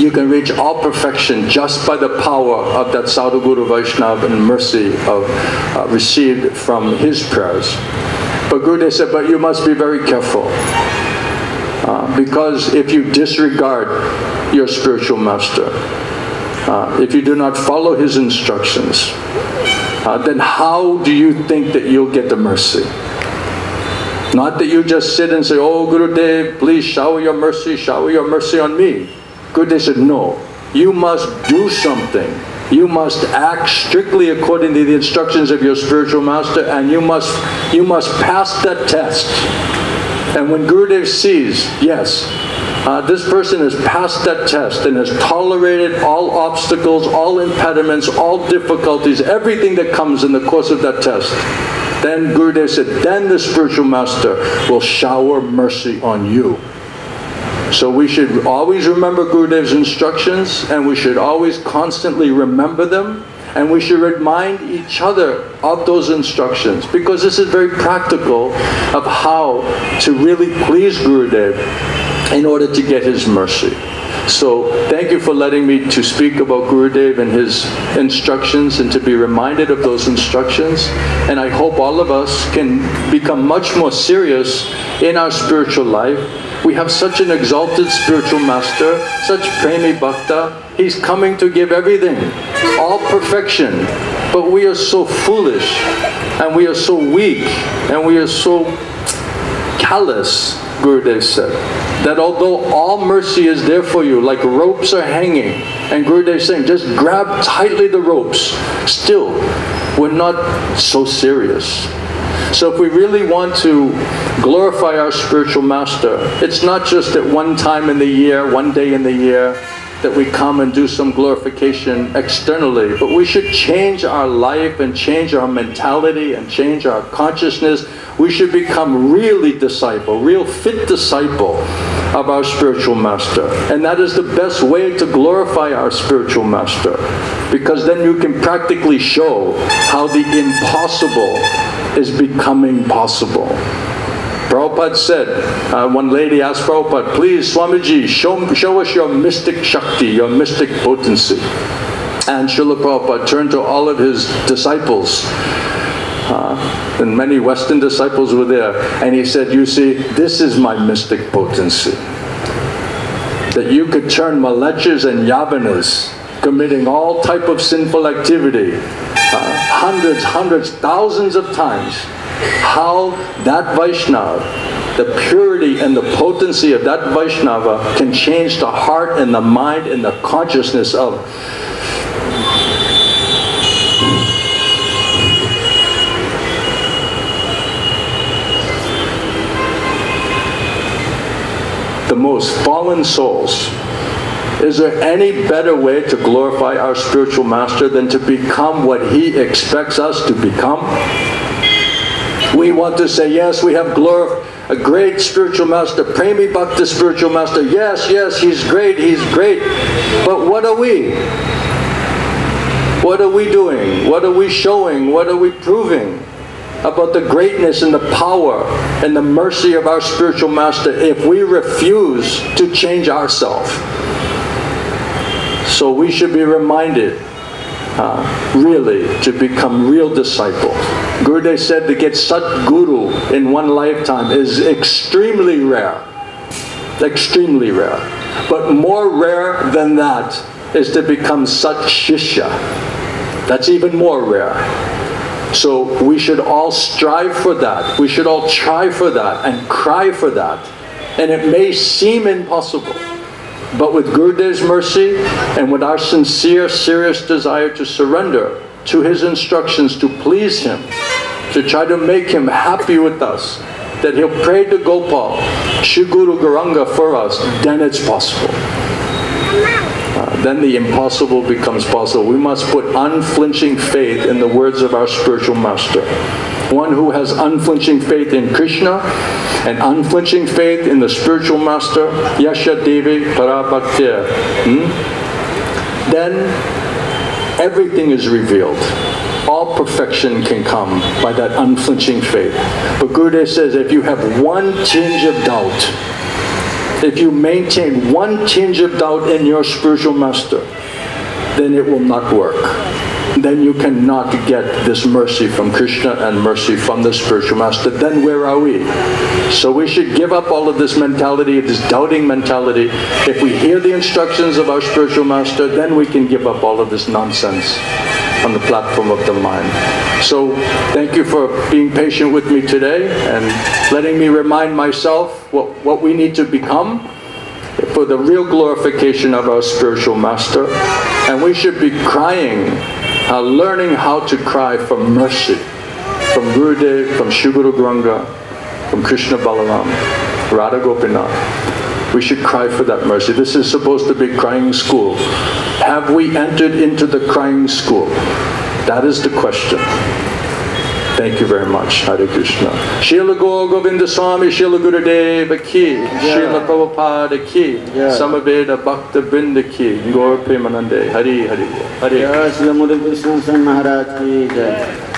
you can reach all perfection just by the power of that Sadhu Guru Vaishnava and mercy of received from his prayers. But Gurudev said, but you must be very careful. Because if you disregard your spiritual master, if you do not follow his instructions, then how do you think that you'll get the mercy? Not that you just sit and say, oh Gurudev, please shower your mercy on me. Gurudev said, no, you must do something. You must act strictly according to the instructions of your spiritual master, and you must pass that test. And when Gurudev sees, yes, this person has passed that test and has tolerated all obstacles, all impediments, all difficulties, everything that comes in the course of that test, then Gurudev said, then the spiritual master will shower mercy on you. So we should always remember Gurudev's instructions, and we should always constantly remember them, and we should remind each other of those instructions, because this is very practical of how to really please Gurudev in order to get his mercy. So thank you for letting me to speak about Gurudev and his instructions, and to be reminded of those instructions. And I hope all of us can become much more serious in our spiritual life. We have such an exalted spiritual master, such Premi Bhakta. He's coming to give everything, all perfection. But we are so foolish, and we are so weak, and we are so callous, Gurudev said, that although all mercy is there for you, like ropes are hanging, and Gurudev is saying, just grab tightly the ropes, still, we're not so serious. So if we really want to glorify our spiritual master, it's not just at one time in the year, one day in the year, that we come and do some glorification externally, but we should change our life and change our mentality and change our consciousness. We should become really disciple, real fit disciple of our spiritual master. And that is the best way to glorify our spiritual master, because then you can practically show how the impossible is becoming possible. Prabhupada said, one lady asked Prabhupada, please Swamiji, show us your mystic Shakti, your mystic potency. And Srila Prabhupada turned to all of his disciples, and many Western disciples were there, and he said, you see, this is my mystic potency. That you could turn malechas and yavanas, committing all type of sinful activity, hundreds, thousands of times. How that Vaishnava, the purity and the potency of that Vaishnava can change the heart and the mind and the consciousness of the most fallen souls. Is there any better way to glorify our spiritual master than to become what he expects us to become? We want to say, yes, we have a great spiritual master, Premi Bhakta spiritual master. Yes, he's great. But what are we? What are we doing? What are we showing? What are we proving about the greatness and the power and the mercy of our spiritual master if we refuse to change ourselves? So we should be reminded, really, to become real disciple. Gurudev said to get Sat Guru in one lifetime is extremely rare. Extremely rare. But more rare than that is to become Sat Shishya. That's even more rare. So we should all strive for that. We should all try for that and cry for that. And it may seem impossible, but with Gurudev's mercy and with our sincere, serious desire to surrender to his instructions, to please him, to try to make him happy with us, that he'll pray to Gopal, Shri Guru Gauranga for us, then it's possible. Then the impossible becomes possible. We must put unflinching faith in the words of our spiritual master. One who has unflinching faith in Krishna and unflinching faith in the spiritual master, Yasha Devi Parabhaktir, then everything is revealed. All perfection can come by that unflinching faith. But Gurudev says, if you have one tinge of doubt, If you maintain one tinge of doubt in your spiritual master, then it will not work. Then you cannot get this mercy from Krishna and mercy from the spiritual master. Then where are we? So we should give up all of this mentality, this doubting mentality. If we hear the instructions of our spiritual master, then we can give up all of this nonsense on the platform of the mind. So thank you for being patient with me today and letting me remind myself what we need to become for the real glorification of our spiritual master. And we should be crying, learning how to cry for mercy from Gurudev, from Shri Guru Gauranga, from Krishna Balaram, Radha Gopinath. We should cry for that mercy. This is supposed to be crying school. Have we entered into the crying school? That is the question. Thank you very much. Hare Krishna. Srila Gour Govinda Swami, Srila Gurudeva ki, Srila Prabhupada ki, Samaveda Bhakta Vrinda ki, Gaur Premanande. Hare Hare. Hare. Srila Murali Krsna Swami Maharaja ki jai.